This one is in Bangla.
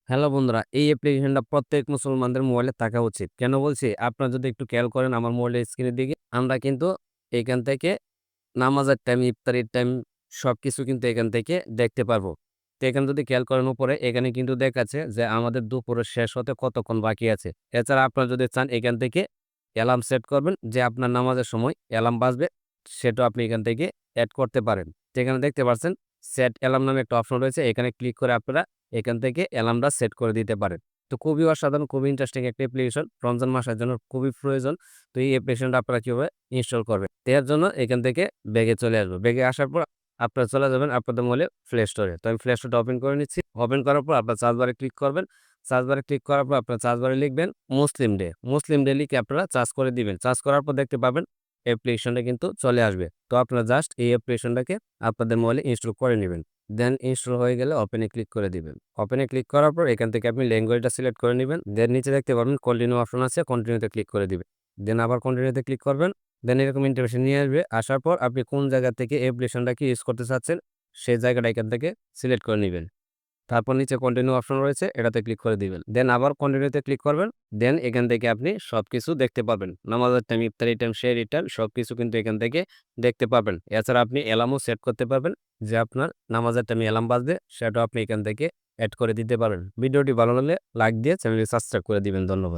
হ্যালো বন্ধুরা, এই অ্যাপ্লিকেশনটা প্রত্যেক মুসলমানদের মোবাইলে থাকা উচিত। কেন বলছি? আপনারা যদি একটু খেয়াল করেন আমার মোবাইলের স্ক্রিনের দিকে, আমরা কিন্তু এখান থেকে নামাজের টাইম, ইফতারির টাইম সবকিছু কিন্তু এখান থেকে দেখতে পারবো। তো এখানে যদি খেয়াল করেন উপরে, এখানে কিন্তু দেখাচ্ছে যে আমাদের দুপুরের শেষ হতে কতক্ষণ বাকি আছে। এছাড়া আপনারা যদি চান এখান থেকে অ্যালার্ম সেট করবেন যে আপনার নামাজের সময় অ্যালার্ম বাজবে, সেটাও আপনি এখান থেকে এড করতে পারেন। তো এখানে দেখতে পাচ্ছেন সেট অ্যালার্ম নামে একটা অপশন রয়েছে। এখানে ক্লিক করে আপনারা এখান থেকে অ্যালার্মটা সেট করে দিতে পারেন। তো খুবই অসাধারণ, খুবই ইন্টারেস্টিং একটা অ্যাপ্লিকেশন। রমজান মাসের জন্য খুবই প্রয়োজন। তো এই অ্যাপ্লিকেশনটা আপনারা কিভাবে ইনস্টল করবেন? তো এর জন্য এখান থেকে ব্যাগে চলে আসবো। ব্যাগে আসার পর আপনারা চলে যাবেন আপনাদের মোবাইলে প্লে স্টোরে। তো আমি প্লে স্টোরটা ওপেন করে নিচ্ছি। ওপেন করার পর আপনার সার্চ বারে ক্লিক করবেন। সার্চ বারে ক্লিক করার পর আপনার সার্চ বারে লিখবেন মুসলিম ডে। মুসলিম ডে লিখে আপনারা সার্চ করে দিবেন। সার্চ করার পর দেখতে পাবেন অ্যাপ্লিকেশনটা কিন্তু চলে আসবে। তো আপনারা জাস্ট এই অ্যাপ্লিকেশনটাকে আপনাদের মোবাইলে ইনস্টল করে নিবেন। দেন ইনস্টল হয়ে গেলে ওপেন এ ক্লিক করে দিবেন। ওপেন এ ক্লিক করার পর এখান থেকে আপনি ল্যাঙ্গুয়েজটা সিলেক্ট করে নিবেন। দেন নিচে দেখতে পাবেন কন্টিনিউ অপশন আছে, কন্টিনিউতে ক্লিক করে দিবেন। দেন আবার কন্টিনিউতে ক্লিক করবেন। দেন এরকম ইন্টারফেস নিয়ে আসবে। আসার পর আপনি কোন জায়গা থেকে অ্যাপ্লিকেশনটাকে ইউজ করতে চাচ্ছেন সেই জায়গাটা এখান থেকে সিলেক্ট করে নিবেন। তারপর নিচে কন্টিনিউ অপশন রয়েছে, এটাতে ক্লিক করে দিবেন। দেন আবার কন্টিনিউতে ক্লিক করবেন। দেন এখান থেকে আপনি সবকিছু দেখতে পাবেন। নামাজের টাইম, ইফতারি টাইম, সেহরি টাইম সবকিছু কিন্তু এখান থেকে দেখতে পাবেন। এছাড়া আপনি অ্যালার্মও সেট করতে পারবেন যে আপনার নামাজের টাইমে অ্যালার্ম বাজবে, সেটাও আপনি এখান থেকে এড করে দিতে পারবেন। ভিডিওটি ভালো লাগলে লাইক দিয়ে চ্যানেলটি সাবস্ক্রাইব করে দিবেন। ধন্যবাদ।